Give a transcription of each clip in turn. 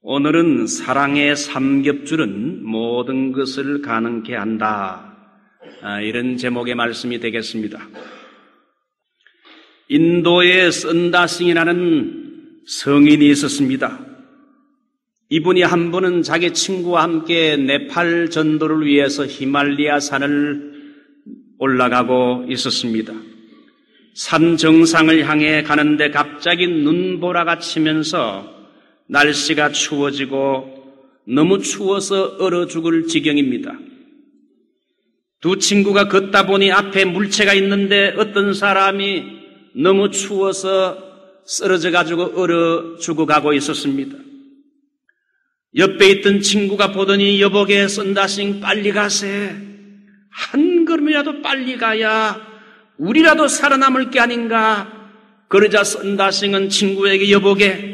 오늘은 사랑의 삼겹줄은 모든 것을 가능케 한다. 이런 제목의 말씀이 되겠습니다. 인도에 선다싱이라는 성인이 있었습니다. 이분이 한 번은 자기 친구와 함께 네팔 전도를 위해서 히말라야 산을 올라가고 있었습니다. 산 정상을 향해 가는데 갑자기 눈보라가 치면서 날씨가 추워지고 너무 추워서 얼어 죽을 지경입니다. 두 친구가 걷다 보니 앞에 물체가 있는데 어떤 사람이 너무 추워서 쓰러져가지고 얼어 죽어가고 있었습니다. 옆에 있던 친구가 보더니 여보게 선다싱 빨리 가세. 한 걸음이라도 빨리 가야 우리라도 살아남을 게 아닌가. 그러자 선다싱은 친구에게 여보게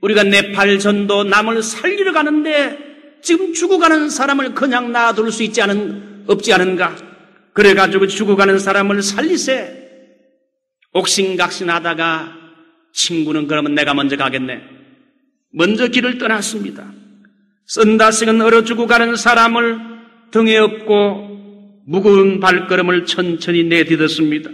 우리가 네팔 전도 남을 살리러 가는데 지금 죽어가는 사람을 그냥 놔둘 수 없지 않은가? 그래가지고 죽어가는 사람을 살리세. 옥신각신하다가 친구는 그러면 내가 먼저 가겠네. 먼저 길을 떠났습니다. 선다싱은 얼어 죽어가는 사람을 등에 업고 무거운 발걸음을 천천히 내딛었습니다.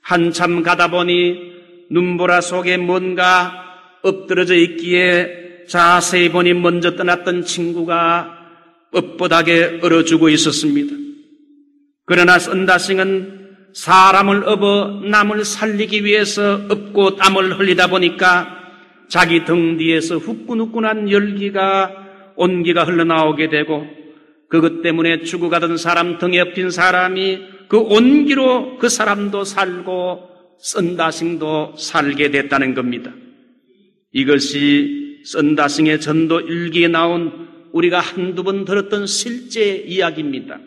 한참 가다 보니 눈보라 속에 뭔가 엎드러져 있기에 자세히 보니 먼저 떠났던 친구가 뻣뻣하게 얼어 죽어 있었습니다. 그러나 선다싱은 사람을 업어 남을 살리기 위해서 업고 땀을 흘리다 보니까 자기 등 뒤에서 후끈후끈한 열기가 온기가 흘러나오게 되고 그것 때문에 죽어가던 사람 등에 엎인 사람이 그 온기로 그 사람도 살고 선다싱도 살게 됐다는 겁니다. 이것이 선다싱의 전도 일기에 나온 우리가 한두 번 들었던 실제 이야기입니다.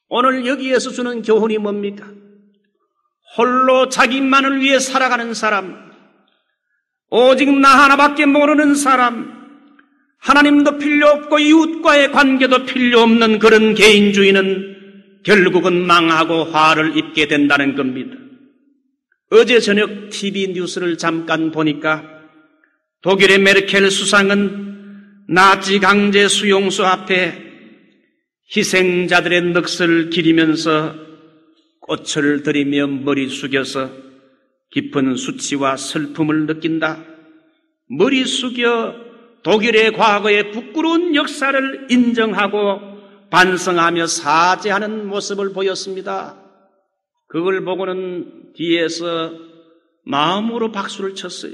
오늘 여기에서 주는 교훈이 뭡니까? 홀로 자기만을 위해 살아가는 사람, 오직 나 하나밖에 모르는 사람, 하나님도 필요 없고 이웃과의 관계도 필요 없는 그런 개인주의는 결국은 망하고 화를 입게 된다는 겁니다. 어제 저녁 TV 뉴스를 잠깐 보니까 독일의 메르켈 수상은 나치 강제 수용소 앞에 희생자들의 넋을 기리면서 꽃을 들이며 머리 숙여서 깊은 수치와 슬픔을 느낀다. 머리 숙여 독일의 과거의 부끄러운 역사를 인정하고 반성하며 사죄하는 모습을 보였습니다. 그걸 보고는 뒤에서 마음으로 박수를 쳤어요.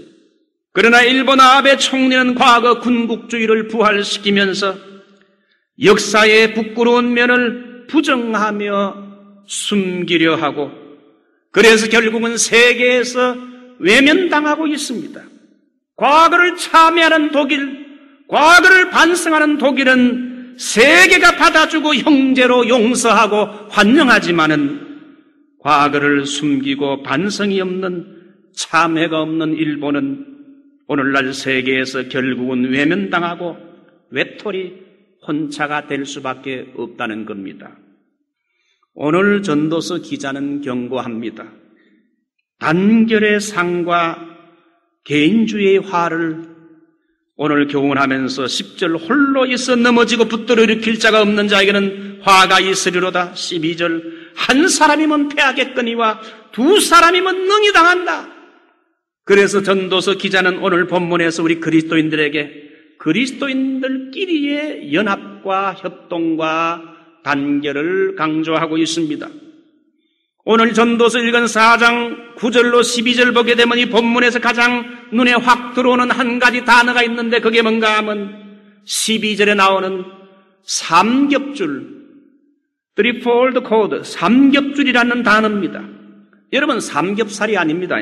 그러나 일본 아베 총리는 과거 군국주의를 부활시키면서 역사의 부끄러운 면을 부정하며 숨기려 하고 그래서 결국은 세계에서 외면당하고 있습니다. 과거를 참여하는 독일, 과거를 반성하는 독일은 세계가 받아주고 형제로 용서하고 환영하지만은 과거를 숨기고 반성이 없는 참회가 없는 일본은 오늘날 세계에서 결국은 외면당하고 외톨이 혼자가 될 수밖에 없다는 겁니다. 오늘 전도서 기자는 경고합니다. 단결의 상과 개인주의의 화를 오늘 교훈하면서 10절 홀로 있어 넘어지고 붙들어 일으킬 자가 없는 자에게는 화가 있으리로다. 12절 한 사람이면 패하겠거니와 두 사람이면 능히 당한다. 그래서 전도서 기자는 오늘 본문에서 우리 그리스도인들끼리의 연합과 협동과 단결을 강조하고 있습니다. 오늘 전도서 읽은 4장 9절로 12절 보게 되면 이 본문에서 가장 눈에 확 들어오는 한 가지 단어가 있는데 그게 뭔가 하면 12절에 나오는 삼겹줄, threefold cord, 삼겹줄이라는 단어입니다. 여러분 삼겹살이 아닙니다.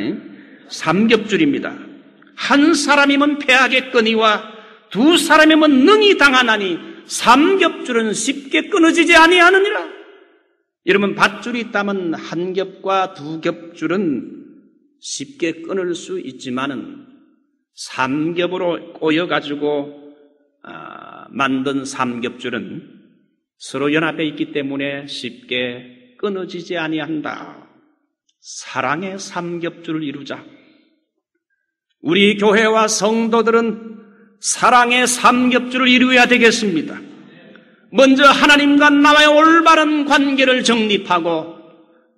삼겹줄입니다. 한 사람이면 패하겠거니와 두 사람이면 능히 당하나니 삼겹줄은 쉽게 끊어지지 아니하느니라. 여러분 밧줄이 있다면 한 겹과 두 겹줄은 쉽게 끊을 수 있지만은 삼겹으로 꼬여가지고 만든 삼겹줄은 서로 연합해 있기 때문에 쉽게 끊어지지 아니한다. 사랑의 삼겹줄을 이루자. 우리 교회와 성도들은 사랑의 삼겹줄을 이루어야 되겠습니다. 먼저 하나님과 나와의 올바른 관계를 정립하고,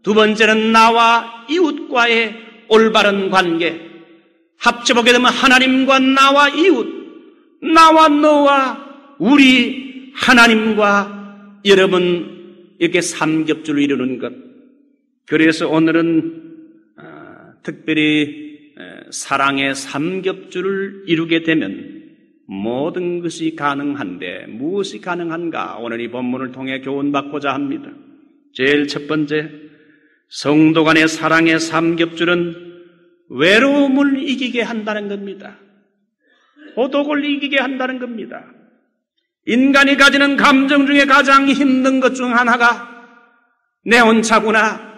두 번째는 나와 이웃과의 올바른 관계. 합쳐보게 되면 하나님과 나와 이웃, 나와 너와 우리 하나님과 여러분, 이렇게 삼겹줄을 이루는 것. 그래서 오늘은 특별히 사랑의 삼겹줄을 이루게 되면 모든 것이 가능한데 무엇이 가능한가? 오늘 이 본문을 통해 교훈받고자 합니다. 제일 첫 번째, 성도 간의 사랑의 삼겹줄은 외로움을 이기게 한다는 겁니다. 고독을 이기게 한다는 겁니다. 인간이 가지는 감정 중에 가장 힘든 것 중 하나가 내 혼자구나,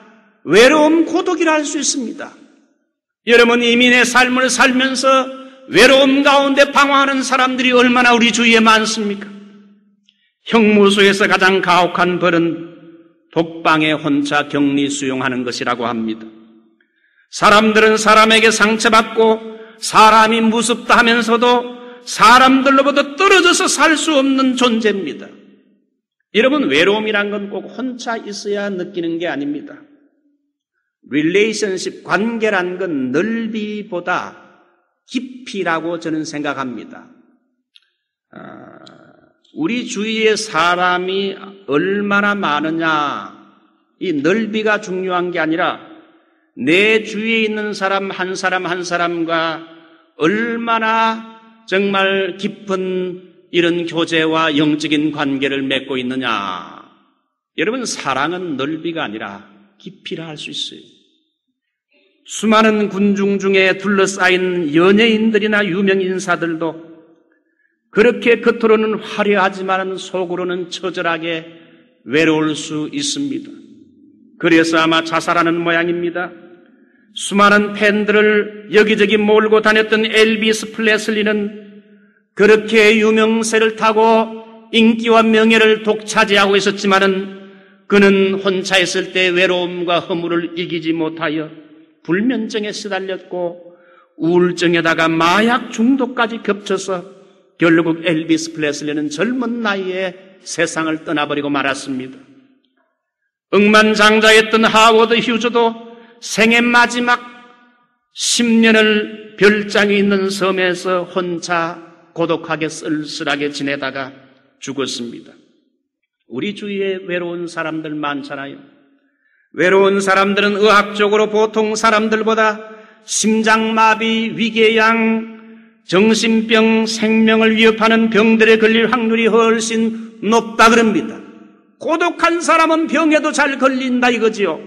외로움, 고독이라 할 수 있습니다. 여러분, 이민의 삶을 살면서 외로움 가운데 방황하는 사람들이 얼마나 우리 주위에 많습니까? 형무소에서 가장 가혹한 벌은 독방에 혼자 격리 수용하는 것이라고 합니다. 사람들은 사람에게 상처받고 사람이 무섭다 하면서도 사람들로부터 떨어져서 살 수 없는 존재입니다. 여러분, 외로움이란 건 꼭 혼자 있어야 느끼는 게 아닙니다. relationship, 관계란 건 넓이보다 깊이라고 저는 생각합니다. 우리 주위에 사람이 얼마나 많으냐, 이 넓이가 중요한 게 아니라 내 주위에 있는 사람 한 사람과 얼마나 정말 깊은 이런 교제와 영적인 관계를 맺고 있느냐. 여러분, 사랑은 넓이가 아니라 깊이라 할 수 있어요. 수많은 군중 중에 둘러싸인 연예인들이나 유명 인사들도 그렇게 겉으로는 화려하지만 속으로는 처절하게 외로울 수 있습니다. 그래서 아마 자살하는 모양입니다. 수많은 팬들을 여기저기 몰고 다녔던 엘비스 프레슬리는 그렇게 유명세를 타고 인기와 명예를 독차지하고 있었지만은 그는 혼자 있을 때 외로움과 허물을 이기지 못하여 불면증에 시달렸고 우울증에다가 마약 중독까지 겹쳐서 결국 엘비스 프레슬리는 젊은 나이에 세상을 떠나버리고 말았습니다. 억만장자였던 하워드 휴즈도 생애 마지막 10년을 별장이 있는 섬에서 혼자 고독하게 쓸쓸하게 지내다가 죽었습니다. 우리 주위에 외로운 사람들 많잖아요. 외로운 사람들은 의학적으로 보통 사람들보다 심장마비, 위궤양, 정신병, 생명을 위협하는 병들에 걸릴 확률이 훨씬 높다 그럽니다. 고독한 사람은 병에도 잘 걸린다 이거지요.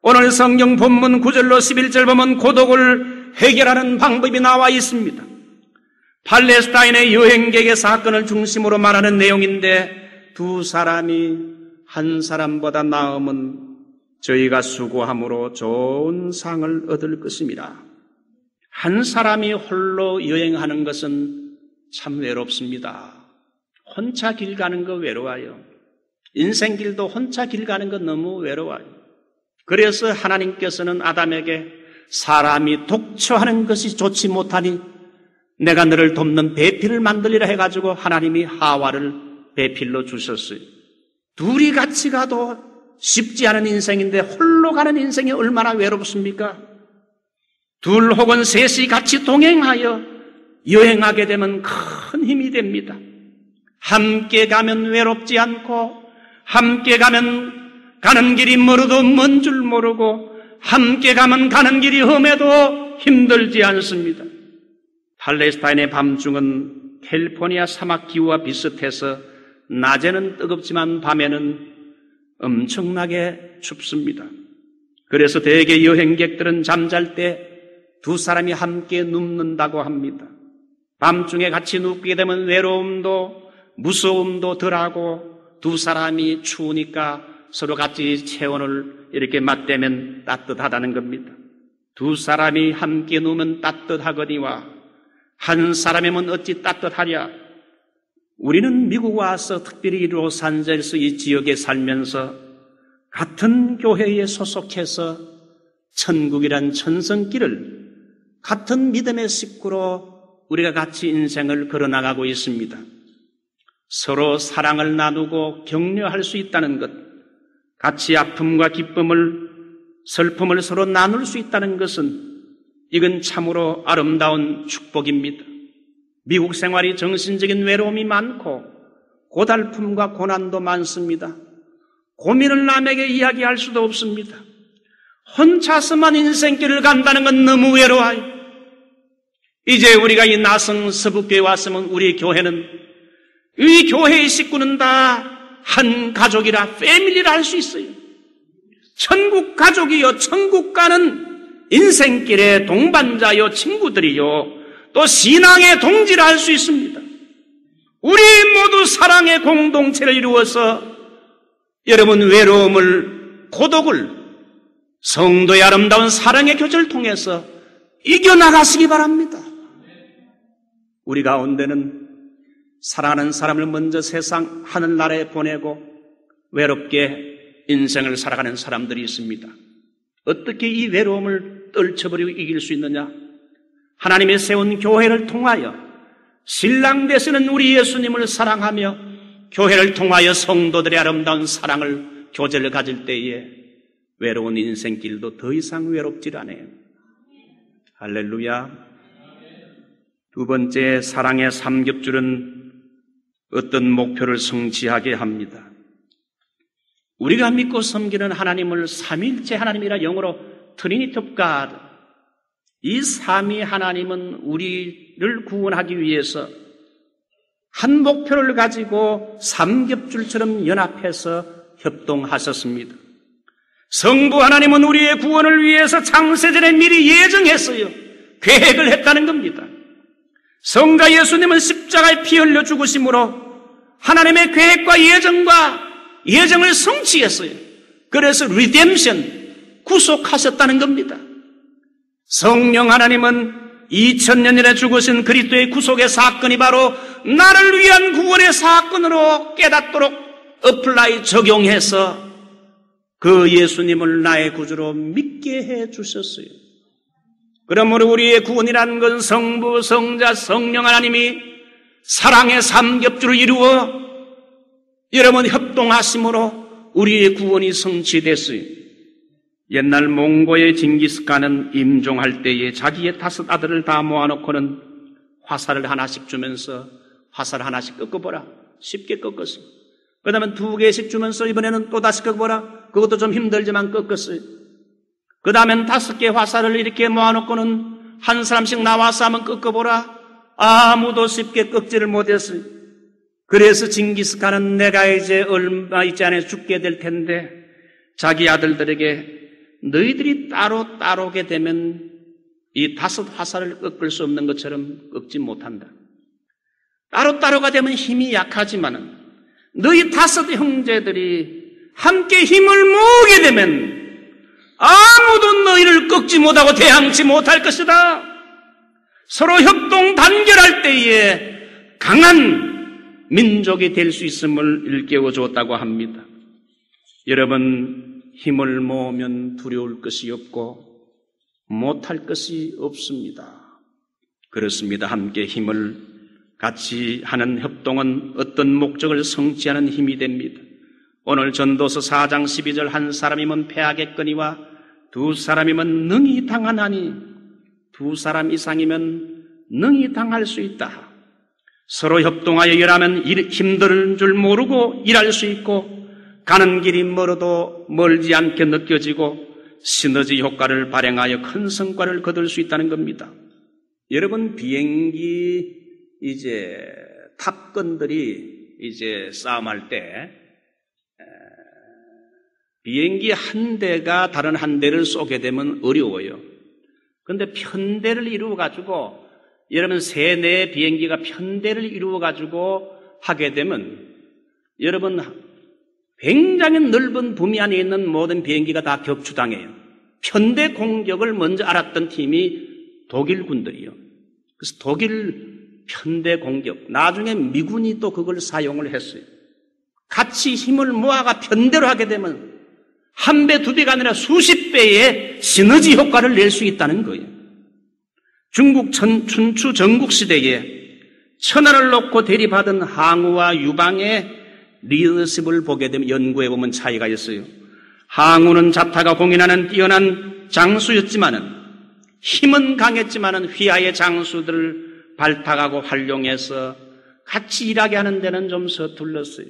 오늘 성경 본문 9절로 11절 보면 고독을 해결하는 방법이 나와 있습니다. 팔레스타인의 여행객의 사건을 중심으로 말하는 내용인데, 두 사람이 한 사람보다 나으면 저희가 수고함으로 좋은 상을 얻을 것입니다. 한 사람이 홀로 여행하는 것은 참 외롭습니다. 혼자 길 가는 거 외로워요. 인생길도 혼자 길 가는 거 너무 외로워요. 그래서 하나님께서는 아담에게 사람이 독처하는 것이 좋지 못하니 내가 너를 돕는 배필을 만들리라 해가지고 하나님이 하와를 배필로 주셨어요. 둘이 같이 가도 쉽지 않은 인생인데 홀로 가는 인생이 얼마나 외롭습니까? 둘 혹은 셋이 같이 동행하여 여행하게 되면 큰 힘이 됩니다. 함께 가면 외롭지 않고, 함께 가면 가는 길이 멀어도 먼 줄 모르고, 함께 가면 가는 길이 험해도 힘들지 않습니다. 팔레스타인의 밤중은 캘리포니아 사막 기후와 비슷해서 낮에는 뜨겁지만 밤에는 엄청나게 춥습니다. 그래서 대개 여행객들은 잠잘 때 두 사람이 함께 눕는다고 합니다. 밤중에 같이 눕게 되면 외로움도 무서움도 덜하고 두 사람이 추우니까 서로 같이 체온을 이렇게 맞대면 따뜻하다는 겁니다. 두 사람이 함께 누우면 따뜻하거니와 한 사람이면 어찌 따뜻하랴. 우리는 미국 와서 특별히 로스앤젤레스 이 지역에 살면서 같은 교회에 소속해서 천국이란 천성길을 같은 믿음의 식구로 우리가 같이 인생을 걸어나가고 있습니다. 서로 사랑을 나누고 격려할 수 있다는 것, 같이 아픔과 기쁨을, 슬픔을 서로 나눌 수 있다는 것은 이건 참으로 아름다운 축복입니다. 미국 생활이 정신적인 외로움이 많고 고달픔과 고난도 많습니다. 고민을 남에게 이야기할 수도 없습니다. 혼자서만 인생길을 간다는 건 너무 외로워요. 이제 우리가 이 나성 서북교회에 왔으면 우리 교회는, 이 교회의 식구는 다 한 가족이라, 패밀리라 할 수 있어요. 천국 가족이요, 천국 가는 인생길의 동반자요, 친구들이요, 또 신앙의 동지라 할 수 있습니다. 우리 모두 사랑의 공동체를 이루어서 여러분 외로움을, 고독을 성도의 아름다운 사랑의 교제를 통해서 이겨나가시기 바랍니다. 우리 가운데는 사랑하는 사람을 먼저 세상 하늘나라에 보내고 외롭게 인생을 살아가는 사람들이 있습니다. 어떻게 이 외로움을 떨쳐버리고 이길 수 있느냐? 하나님이 세운 교회를 통하여 신랑 되시는 우리 예수님을 사랑하며 교회를 통하여 성도들의 아름다운 사랑을, 교제를 가질 때에 외로운 인생길도 더 이상 외롭질 않아요. 할렐루야. 두 번째, 사랑의 삼겹줄은 어떤 목표를 성취하게 합니다. 우리가 믿고 섬기는 하나님을 삼위일체 하나님이라, 영어로 트리니티 오브 갓, 이 삼위 하나님은 우리를 구원하기 위해서 한 목표를 가지고 삼겹줄처럼 연합해서 협동하셨습니다. 성부 하나님은 우리의 구원을 위해서 창세전에 미리 예정했어요. 계획을 했다는 겁니다. 성자 예수님은 십자가에 피 흘려 죽으심으로 하나님의 계획과 예정을 성취했어요. 그래서 리뎀션, 구속하셨다는 겁니다. 성령 하나님은 2000년 전에 죽으신 그리스도의 구속의 사건이 바로 나를 위한 구원의 사건으로 깨닫도록 어플라이, 적용해서 그 예수님을 나의 구주로 믿게 해 주셨어요. 그러므로 우리의 구원이라는 것은 성부, 성자, 성령 하나님이 사랑의 삼겹줄을 이루어 여러분 협동하심으로 우리의 구원이 성취됐어요. 옛날 몽고의 징기스칸은 임종할 때에 자기의 5 아들을 다 모아놓고는 화살을 하나씩 주면서 화살을 하나씩 꺾어보라. 쉽게 꺾었어요. 그 다음에 2개씩 주면서 이번에는 또 다시 꺾어보라. 그것도 좀 힘들지만 꺾었어요. 그 다음엔 5개 화살을 이렇게 모아놓고는 한 사람씩 나와서 한번 꺾어보라. 아무도 쉽게 꺾지를 못했어요. 그래서 징기스칸은 내가 이제 얼마 있지 않아 죽게 될 텐데 자기 아들들에게 너희들이 따로 따로게 되면 이 5 화살을 꺾을 수 없는 것처럼 꺾지 못한다. 따로 따로가 되면 힘이 약하지만은 너희 5 형제들이 함께 힘을 모으게 되면 아무도 너희를 꺾지 못하고 대항치 못할 것이다. 서로 협동 단결할 때에 강한 민족이 될 수 있음을 일깨워 주었다고 합니다. 여러분, 힘을 모으면 두려울 것이 없고 못할 것이 없습니다. 그렇습니다. 함께 힘을 같이 하는 협동은 어떤 목적을 성취하는 힘이 됩니다. 오늘 전도서 4장 12절 한 사람이면 패하겠거니와 2 사람이면 능히 당하나니 2 사람 이상이면 능히 당할 수 있다. 서로 협동하여 일하면 힘든 줄 모르고 일할 수 있고 가는 길이 멀어도 멀지 않게 느껴지고 시너지 효과를 발행하여 큰 성과를 거둘 수 있다는 겁니다. 여러분, 비행기 탑건들이 싸움할 때 비행기 한 대가 다른 한 대를 쏘게 되면 어려워요. 그런데 편대를 이루어가지고 여러분 3, 4 비행기가 편대를 이루어가지고 하게 되면 여러분 굉장히 넓은 범위 안에 있는 모든 비행기가 다 격추당해요. 편대 공격을 먼저 알았던 팀이 독일 군들이요. 그래서 독일 편대 공격, 나중에 미군이 또 그걸 사용을 했어요. 같이 힘을 모아가 편대로 하게 되면 1배, 2배가 아니라 수십 배의 시너지 효과를 낼 수 있다는 거예요. 중국 춘추 전국시대에 천하를 놓고 대립하던 항우와 유방의 리더십을 보게 되면 연구해 보면 차이가 있어요. 항우는 자타가 공인하는 뛰어난 장수였지만은 힘은 강했지만은 휘하의 장수들을 발탁하고 활용해서 같이 일하게 하는 데는 좀 서툴렀어요.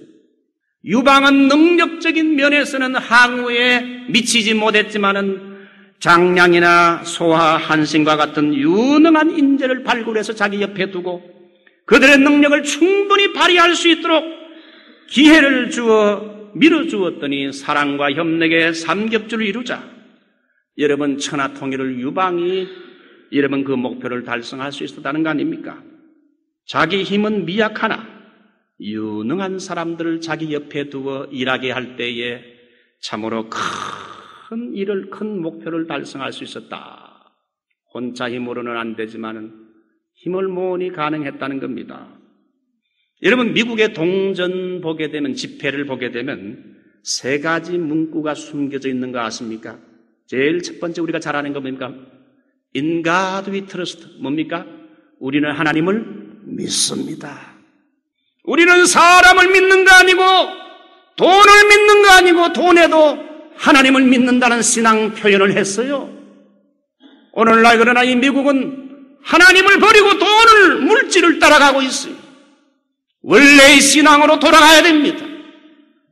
유방은 능력적인 면에서는 항우에 미치지 못했지만은 장량이나 소하, 한신과 같은 유능한 인재를 발굴해서 자기 옆에 두고 그들의 능력을 충분히 발휘할 수 있도록 기회를 주어 밀어주었더니 사랑과 협력의 삼겹줄을 이루자 여러분 천하 통일을 유방이 여러분 그 목표를 달성할 수 있었다는 거 아닙니까? 자기 힘은 미약하나 유능한 사람들을 자기 옆에 두어 일하게 할 때에 참으로 큰 일을, 큰 목표를 달성할 수 있었다. 혼자 힘으로는 안 되지만은 힘을 모으니 가능했다는 겁니다. 여러분 미국의 동전 보게 되면 지폐를 보게 되면 세 가지 문구가 숨겨져 있는 거 아십니까? 제일 첫 번째 우리가 잘 아는 거 뭡니까? In God we trust. 뭡니까? 우리는 하나님을 믿습니다. 우리는 사람을 믿는 거 아니고 돈을 믿는 거 아니고 돈에도 하나님을 믿는다는 신앙 표현을 했어요. 오늘날 그러나 이 미국은 하나님을 버리고 돈을, 물질을 따라가고 있어요. 원래의 신앙으로 돌아가야 됩니다.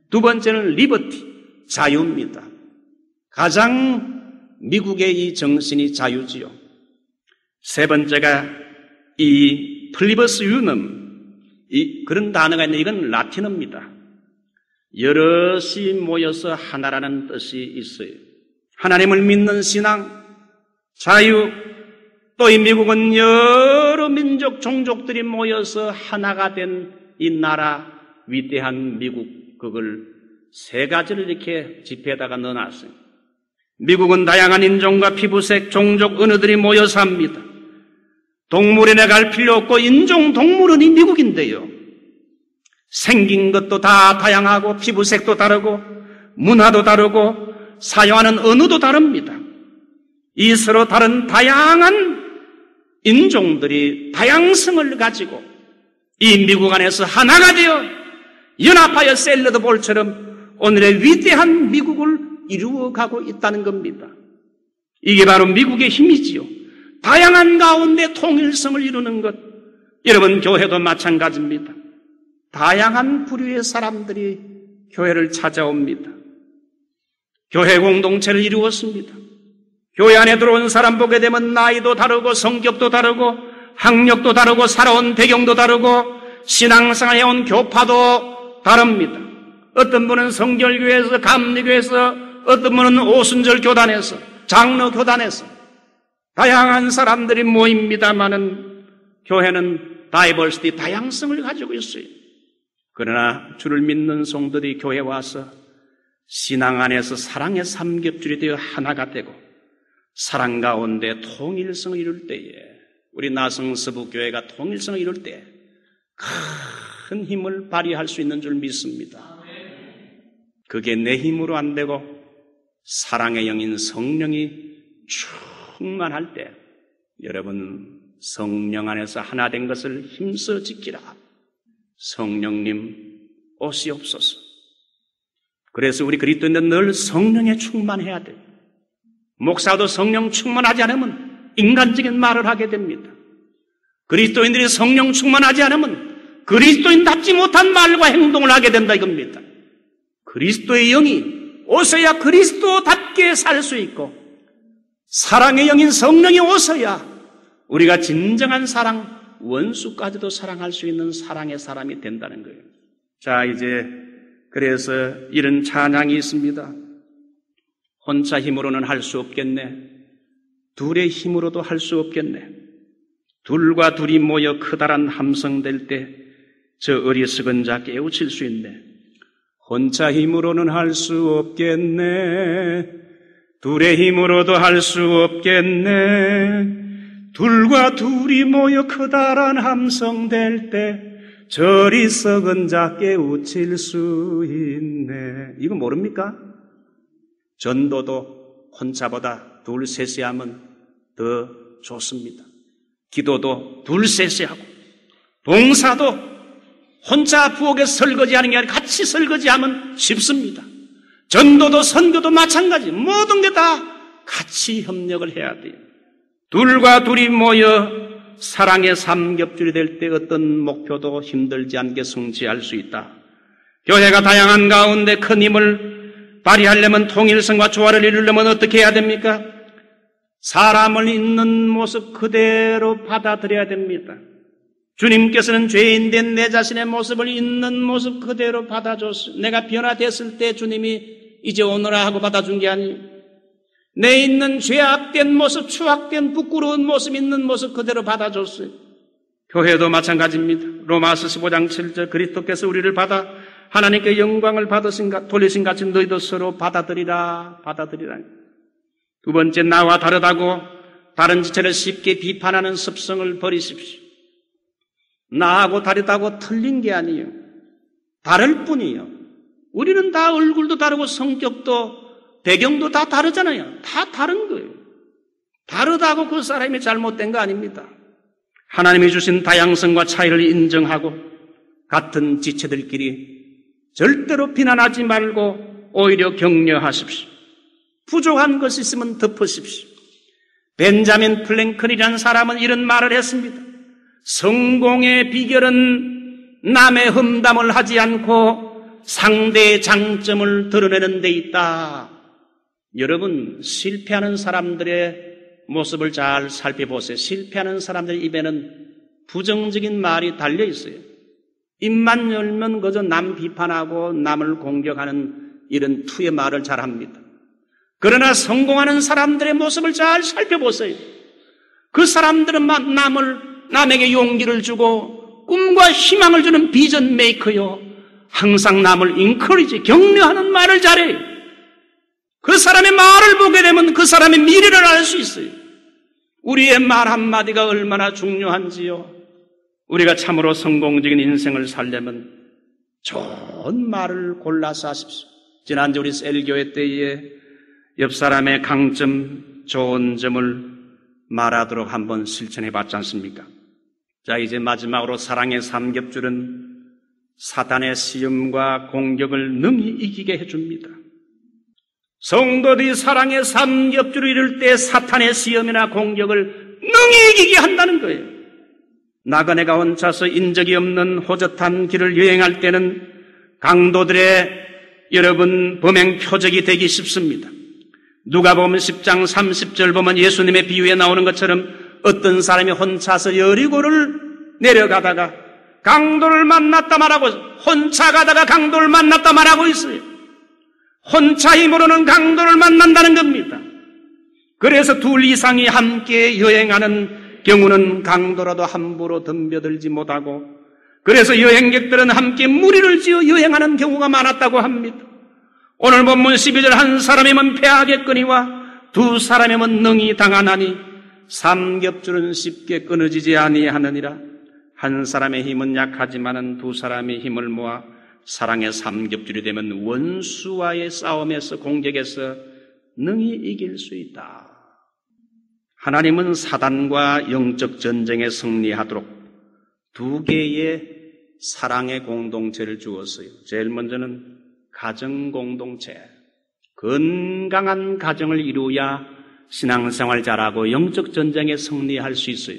두 번째는 리버티, 자유입니다. 가장 미국의 이 정신이 자유지요. 세 번째가 이 플리버스 유넘, 그런 단어가 있는데 이건 라틴어입니다. 여럿이 모여서 하나라는 뜻이 있어요. 하나님을 믿는 신앙, 자유, 또 이 미국은 여러 민족, 종족들이 모여서 하나가 된 이 나라, 위대한 미국, 그걸 세 가지를 이렇게 지폐에다가 넣어놨어요. 미국은 다양한 인종과 피부색, 종족, 언어들이 모여 삽니다. 동물원에 갈 필요 없고 인종 동물원이 미국인데요. 생긴 것도 다 다양하고 피부색도 다르고 문화도 다르고 사용하는 언어도 다릅니다. 이 서로 다른 다양한 인종들이 다양성을 가지고 이 미국 안에서 하나가 되어 연합하여 샐러드 볼처럼 오늘의 위대한 미국을 이루어가고 있다는 겁니다. 이게 바로 미국의 힘이지요. 다양한 가운데 통일성을 이루는 것. 여러분 교회도 마찬가지입니다. 다양한 부류의 사람들이 교회를 찾아옵니다. 교회 공동체를 이루었습니다. 교회 안에 들어온 사람 보게 되면 나이도 다르고 성격도 다르고 학력도 다르고 살아온 배경도 다르고 신앙생활 해온 교파도 다릅니다. 어떤 분은 성결교회에서, 감리교회에서, 어떤 분은 오순절 교단에서, 장로 교단에서 다양한 사람들이 모입니다마는 교회는 다이버시티, 다양성을 가지고 있어요. 그러나 주를 믿는 성도들이 교회에 와서 신앙 안에서 사랑의 삼겹줄이 되어 하나가 되고 사랑 가운데 통일성을 이룰 때에 우리 나성서부교회가 통일성을 이룰 때 큰 힘을 발휘할 수 있는 줄 믿습니다. 그게 내 힘으로 안 되고 사랑의 영인 성령이 충만할 때 여러분 성령 안에서 하나 된 것을 힘써 지키라. 성령님 오시옵소서. 그래서 우리 그리스도인들은 늘 성령에 충만해야 돼요. 목사도 성령 충만하지 않으면 인간적인 말을 하게 됩니다. 그리스도인들이 성령 충만하지 않으면 그리스도인답지 못한 말과 행동을 하게 된다 이겁니다. 그리스도의 영이 오셔야 그리스도답게 살 수 있고 사랑의 영인 성령이 오셔야 우리가 진정한 사랑, 원수까지도 사랑할 수 있는 사랑의 사람이 된다는 거예요. 자, 이제 그래서 이런 찬양이 있습니다. 혼자 힘으로는 할 수 없겠네. 둘의 힘으로도 할 수 없겠네. 둘과 둘이 모여 커다란 함성될 때 저 어리석은 자 깨우칠 수 있네. 혼자 힘으로는 할 수 없겠네. 둘의 힘으로도 할 수 없겠네. 둘과 둘이 모여 커다란 함성될 때 저리 썩은 자 깨우칠 수 있네. 이거 모릅니까? 전도도 혼자보다 둘 셋이 하면 더 좋습니다. 기도도 둘셋이 하고, 봉사도 혼자 부엌에 설거지하는 게 아니라 같이 설거지하면 쉽습니다. 전도도 선교도 마찬가지. 모든 게 다 같이 협력을 해야 돼요. 둘과 둘이 모여 사랑의 삼겹줄이 될 때 어떤 목표도 힘들지 않게 성취할 수 있다. 교회가 다양한 가운데 큰 힘을 발휘하려면, 통일성과 조화를 이루려면 어떻게 해야 됩니까? 사람을 있는 모습 그대로 받아들여야 됩니다. 주님께서는 죄인된 내 자신의 모습을 있는 모습 그대로 받아줬어요. 내가 변화됐을 때 주님이 이제 오너라 하고 받아준 게 아니에요. 내 있는 죄악된 모습, 추악된 부끄러운 모습, 있는 모습 그대로 받아줬어요. 교회도 마찬가지입니다. 로마서 15장 7절 그리스도께서 우리를 받아 하나님께 영광을 돌리신 같이 너희도 서로 받아들이라. 두 번째, 나와 다르다고 다른 지체를 쉽게 비판하는 습성을 버리십시오. 나하고 다르다고 틀린 게 아니에요. 다를 뿐이에요. 우리는 다 얼굴도 다르고 성격도 배경도 다 다르잖아요. 다 다른 거예요. 다르다고 그 사람이 잘못된 거 아닙니다. 하나님이 주신 다양성과 차이를 인정하고 같은 지체들끼리 절대로 비난하지 말고 오히려 격려하십시오. 부족한 것이 있으면 덮으십시오. 벤자민 플랭클이라는 사람은 이런 말을 했습니다. 성공의 비결은 남의 험담을 하지 않고 상대의 장점을 드러내는 데 있다. 여러분, 실패하는 사람들의 모습을 잘 살펴보세요. 실패하는 사람들 입에는 부정적인 말이 달려 있어요. 입만 열면 그저 남 비판하고 남을 공격하는 이런 투의 말을 잘 합니다. 그러나 성공하는 사람들의 모습을 잘 살펴보세요. 그 사람들은 남에게 용기를 주고 꿈과 희망을 주는 비전 메이커요. 항상 남을 인커리지, 격려하는 말을 잘해요. 그 사람의 말을 보게 되면 그 사람의 미래를 알 수 있어요. 우리의 말 한마디가 얼마나 중요한지요. 우리가 참으로 성공적인 인생을 살려면 좋은 말을 골라서 하십시오. 지난주 우리 셀교회 때에 옆 사람의 강점, 좋은 점을 말하도록 한번 실천해 봤지 않습니까? 자, 이제 마지막으로 사랑의 삼겹줄은 사탄의 시험과 공격을 능히 이기게 해줍니다. 성도들이 사랑의 삼겹줄을 이룰 때 사탄의 시험이나 공격을 능히 이기게 한다는 거예요. 나그네가 혼자서 인적이 없는 호젓한 길을 여행할 때는 강도들의 여러분 범행 표적이 되기 쉽습니다. 누가복음 10장 30절 보면 예수님의 비유에 나오는 것처럼 어떤 사람이 혼자서 여리고를 내려가다가 강도를 만났다 말하고, 혼자 가다가 강도를 만났다 말하고 있어요. 혼자 힘으로는 강도를 만난다는 겁니다. 그래서 둘 이상이 함께 여행하는 경우는 강도라도 함부로 덤벼들지 못하고, 그래서 여행객들은 함께 무리를 지어 여행하는 경우가 많았다고 합니다. 오늘 본문 12절 한 사람이면 패하겠거니와 두 사람이면 능히 당하나니 삼겹줄은 쉽게 끊어지지 아니하느니라. 한 사람의 힘은 약하지만은 두 사람의 힘을 모아 사랑의 삼겹줄이 되면 원수와의 싸움에서, 공격에서 능히 이길 수 있다. 하나님은 사단과 영적 전쟁에 승리하도록 두 개의 사랑의 공동체를 주었어요. 제일 먼저는 가정 공동체. 건강한 가정을 이루어야 신앙생활 잘하고 영적 전쟁에 승리할 수 있어요.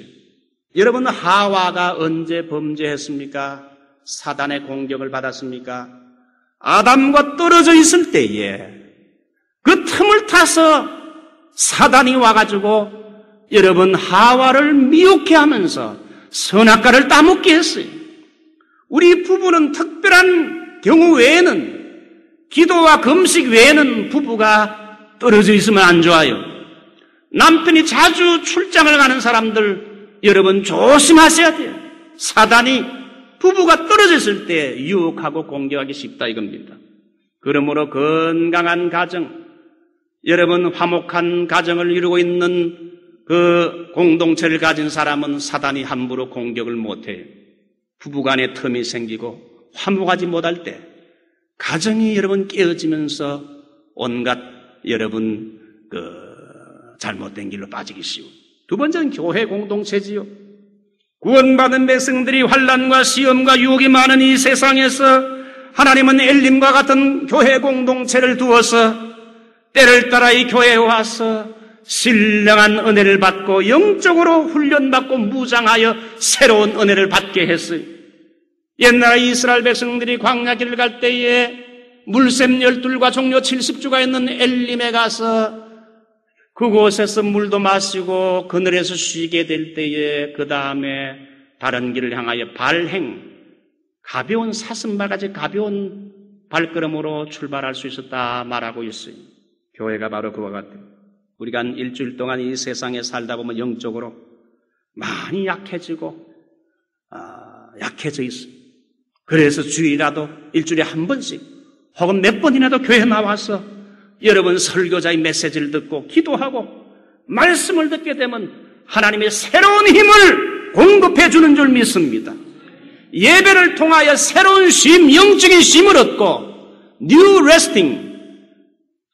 여러분, 하와가 언제 범죄했습니까? 사단의 공격을 받았습니까? 아담과 떨어져 있을 때에 그 틈을 타서 사단이 와가지고 여러분 하와를 미혹해 하면서 선악과를 따먹게 했어요. 우리 부부는 특별한 경우 외에는, 기도와 금식 외에는 부부가 떨어져 있으면 안 좋아요. 남편이 자주 출장을 가는 사람들 여러분 조심하셔야 돼요. 사단이 부부가 떨어져 있을 때 유혹하고 공격하기 쉽다 이겁니다. 그러므로 건강한 가정, 여러분 화목한 가정을 이루고 있는 그 공동체를 가진 사람은 사단이 함부로 공격을 못해요. 부부간에 틈이 생기고 화목하지 못할 때 가정이 여러분 깨어지면서 온갖 여러분 잘못된 길로 빠지기 쉬워. 두 번째는 교회 공동체지요. 구원받은 백성들이 환난과 시험과 유혹이 많은 이 세상에서 하나님은 엘림과 같은 교회 공동체를 두어서 때를 따라 이 교회에 와서 신령한 은혜를 받고 영적으로 훈련받고 무장하여 새로운 은혜를 받게 했어요. 옛날 이스라엘 백성들이 광야길을 갈 때에 물샘 12과 종려 70주가 있는 엘림에 가서 그곳에서 물도 마시고 그늘에서 쉬게 될 때에 그 다음에 다른 길을 향하여 발행, 가벼운 사슴발같이 가벼운 발걸음으로 출발할 수 있었다 말하고 있어요. 교회가 바로 그와 같아요. 우리가 한 일주일 동안 이 세상에 살다 보면 영적으로 많이 약해지고 약해져 있어요. 그래서 주일이라도 일주일에 한 번씩 혹은 몇 번이라도 교회에 나와서 여러분 설교자의 메시지를 듣고 기도하고 말씀을 듣게 되면 하나님의 새로운 힘을 공급해 주는 줄 믿습니다. 예배를 통하여 새로운 쉼, 영적인 쉼을 얻고 new resting,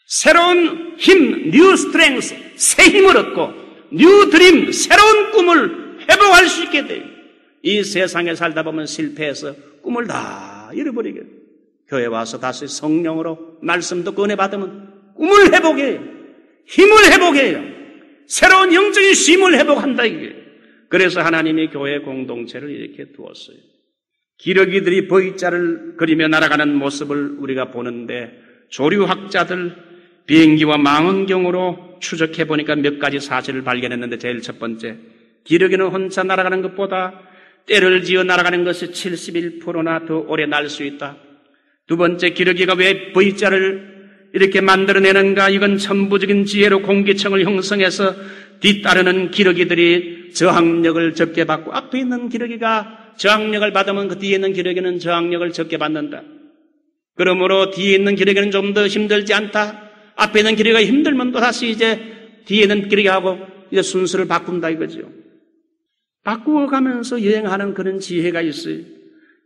새로운 힘, new strength, 새 힘을 얻고 new dream, 새로운 꿈을 회복할 수 있게 돼요. 이 세상에 살다 보면 실패해서 꿈을 다 잃어버리게 돼요. 교회 와서 다시 성령으로 말씀 듣고 은혜 받으면 꿈을 회복해요. 힘을 회복해요. 새로운 영적인 쉼을 회복한다 이게. 그래서 하나님이 교회 공동체를 이렇게 두었어요. 기러기들이 V자를 그리며 날아가는 모습을 우리가 보는데 조류학자들 비행기와 망원경으로 추적해 보니까 몇 가지 사실을 발견했는데 제일 첫 번째, 기러기는 혼자 날아가는 것보다 때를 지어 날아가는 것이 71%나 더 오래 날 수 있다. 두 번째, 기러기가 왜 V자를 이렇게 만들어내는가? 이건 천부적인 지혜로 공기층을 형성해서 뒤따르는 기러기들이 저항력을 적게 받고, 앞에 있는 기러기가 저항력을 받으면 그 뒤에 있는 기러기는 저항력을 적게 받는다. 그러므로 뒤에 있는 기러기는 좀 더 힘들지 않다. 앞에 있는 기러기가 힘들면 또 다시 이제 뒤에 있는 기러기하고 이제 순서를 바꾼다 이거죠. 바꾸어가면서 여행하는 그런 지혜가 있어요.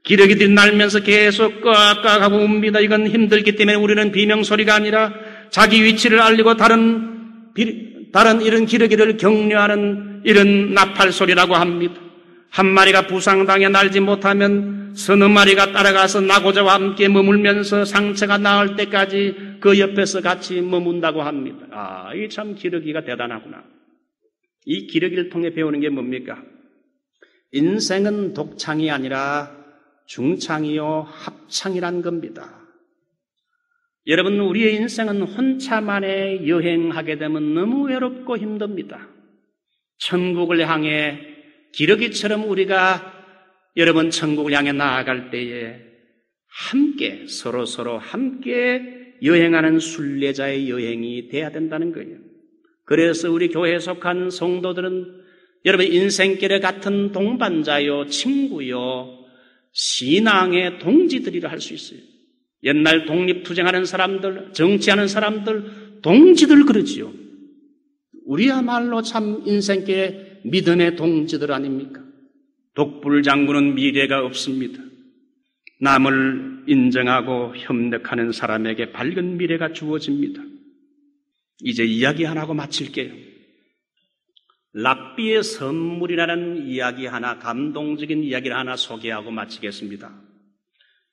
기러기들이 날면서 계속 꽉꽉하고 웁니다. 이건 힘들기 때문에 우리는 비명소리가 아니라 자기 위치를 알리고 다른 이런 기러기를 격려하는 이런 나팔소리라고 합니다. 한 마리가 부상당해 날지 못하면 서너 마리가 따라가서 나고자와 함께 머물면서 상처가 나을 때까지 그 옆에서 같이 머문다고 합니다. 이게 참 기러기가 대단하구나. 이 기러기를 통해 배우는 게 뭡니까? 인생은 독창이 아니라 중창이요 합창이란 겁니다. 여러분, 우리의 인생은 혼자만의 여행하게 되면 너무 외롭고 힘듭니다. 천국을 향해 기러기처럼 우리가 여러분 천국을 향해 나아갈 때에 함께 서로 함께 여행하는 순례자의 여행이 돼야 된다는 거예요. 그래서 우리 교회에 속한 성도들은 여러분 인생길에 같은 동반자요, 친구요, 신앙의 동지들이라 할 수 있어요. 옛날 독립투쟁하는 사람들, 정치하는 사람들, 동지들 그러지요. 우리야말로 참 인생길에 믿음의 동지들 아닙니까? 독불장군은 미래가 없습니다. 남을 인정하고 협력하는 사람에게 밝은 미래가 주어집니다. 이제 이야기 하나 하고 마칠게요. 랍비의 선물이라는 이야기 하나, 감동적인 이야기를 하나 소개하고 마치겠습니다.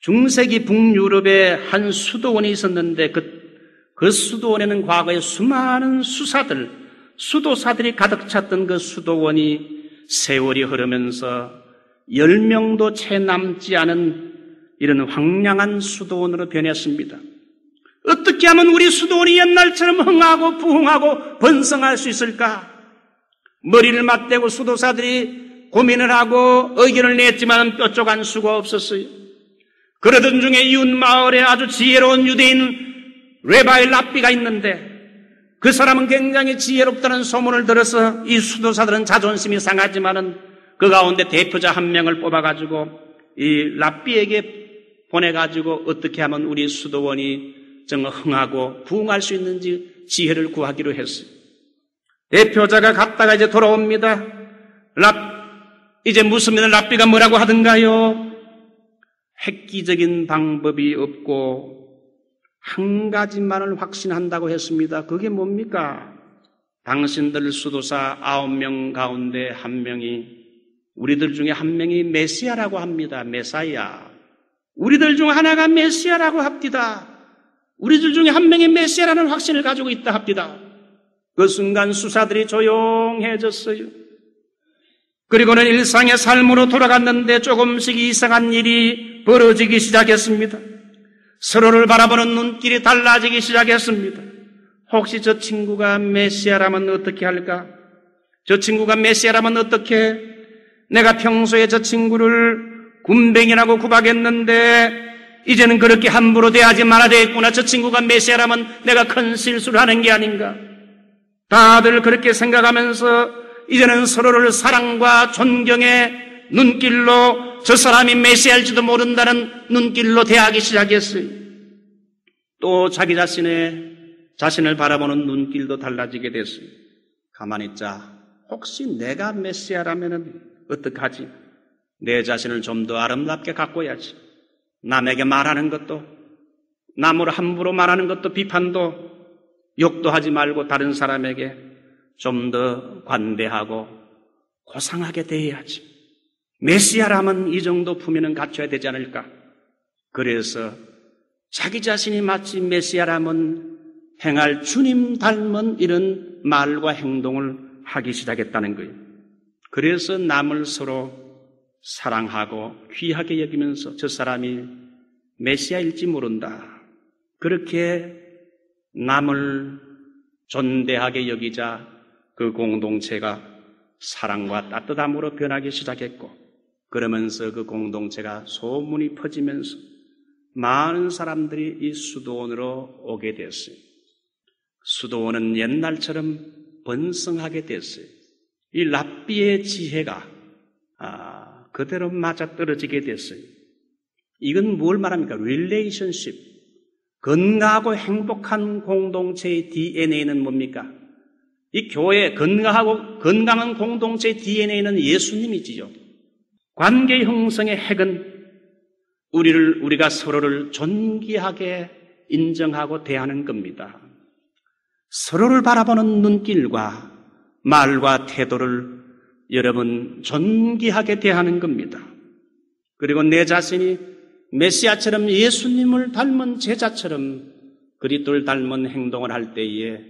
중세기 북유럽에 한 수도원이 있었는데 그 수도원에는 과거에 수많은 수도사들이 가득 찼던 그 수도원이 세월이 흐르면서 10명도 채 남지 않은 이런 황량한 수도원으로 변했습니다. 어떻게 하면 우리 수도원이 옛날처럼 흥하고 부흥하고 번성할 수 있을까? 머리를 맞대고 수도사들이 고민을 하고 의견을 냈지만 뾰족한 수가 없었어요. 그러던 중에 이웃 마을에 아주 지혜로운 유대인 레바이 랍비가 있는데 그 사람은 굉장히 지혜롭다는 소문을 들어서 이 수도사들은 자존심이 상하지만은 그 가운데 대표자 한 명을 뽑아가지고 이 랍비에게 보내가지고 어떻게 하면 우리 수도원이 정말 흥하고 부흥할 수 있는지 지혜를 구하기로 했어요. 대표자가 갔다가 이제 돌아옵니다. 이제 묻습니다. 랍비가 뭐라고 하던가요? 획기적인 방법이 없고 한 가지만을 확신한다고 했습니다. 그게 뭡니까? 당신들 수도사 9명 가운데 한 명이 우리들 중에 한 명이 메시아라고 합니다. 메사야. 우리들 중 하나가 메시아라고 합디다. 우리들 중에 한 명이 메시아라는 확신을 가지고 있다 합디다. 그 순간 수사들이 조용해졌어요. 그리고는 일상의 삶으로 돌아갔는데 조금씩 이상한 일이 벌어지기 시작했습니다. 서로를 바라보는 눈길이 달라지기 시작했습니다. 혹시 저 친구가 메시아라면 어떻게 할까? 저 친구가 메시아라면 어떻게 해? 내가 평소에 저 친구를 군뱅이라고 구박했는데 이제는 그렇게 함부로 대하지 말아야 되겠구나. 저 친구가 메시아라면 내가 큰 실수를 하는 게 아닌가. 다들 그렇게 생각하면서 이제는 서로를 사랑과 존경의 눈길로 저 사람이 메시아일지도 모른다는 눈길로 대하기 시작했어요. 또 자기 자신을 바라보는 눈길도 달라지게 됐어요. 가만히 있자. 혹시 내가 메시아라면 어떡하지? 내 자신을 좀 더 아름답게 가꿔야지. 남에게 말하는 것도, 남을 함부로 말하는 것도, 비판도, 욕도 하지 말고 다른 사람에게 좀 더 관대하고 고상하게 대해야지. 메시아라면 이 정도 품위는 갖춰야 되지 않을까? 그래서 자기 자신이 마치 메시아라면 행할 주님 닮은 이런 말과 행동을 하기 시작했다는 거예요. 그래서 남을 서로 사랑하고 귀하게 여기면서 저 사람이 메시아일지 모른다. 그렇게 남을 존대하게 여기자 그 공동체가 사랑과 따뜻함으로 변하기 시작했고, 그러면서 그 공동체가 소문이 퍼지면서 많은 사람들이 이 수도원으로 오게 됐어요. 수도원은 옛날처럼 번성하게 됐어요. 이 랍비의 지혜가 그대로 맞아떨어지게 됐어요. 이건 뭘 말합니까? 릴레이션십. 건강하고 행복한 공동체의 DNA는 뭡니까? 이 교회 건강한 공동체의 DNA는 예수님이지요. 관계 형성의 핵은 우리가 서로를 존귀하게 인정하고 대하는 겁니다. 서로를 바라보는 눈길과 말과 태도를 여러분 존귀하게 대하는 겁니다. 그리고 내 자신이 메시아처럼 예수님을 닮은 제자처럼 그리스도를 닮은 행동을 할 때에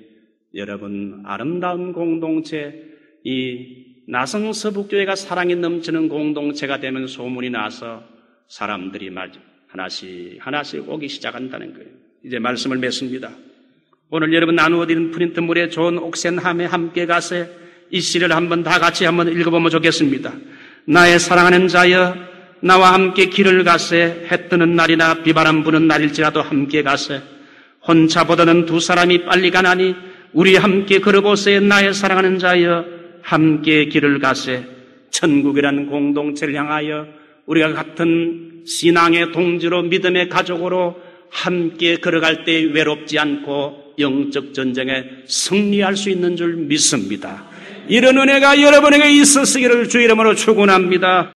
여러분 아름다운 공동체, 이 나성 서북교회가 사랑이 넘치는 공동체가 되면 소문이 나서 사람들이 하나씩 오기 시작한다는 거예요. 이제 말씀을 맺습니다. 오늘 여러분 나누어드린 프린트물에 존 옥센함에 함께 가세 이 시를 한번 다 같이 한번 읽어보면 좋겠습니다. 나의 사랑하는 자여, 나와 함께 길을 가세. 해 뜨는 날이나 비바람 부는 날일지라도 함께 가세. 혼자보다는 두 사람이 빨리 가나니 우리 함께 걸어보세. 나의 사랑하는 자여, 함께 길을 가세. 천국이라는 공동체를 향하여 우리가 같은 신앙의 동지로 믿음의 가족으로 함께 걸어갈 때 외롭지 않고 영적 전쟁에 승리할 수 있는 줄 믿습니다. 이런 은혜가 여러분에게 있었으기를 주 이름으로 축원합니다.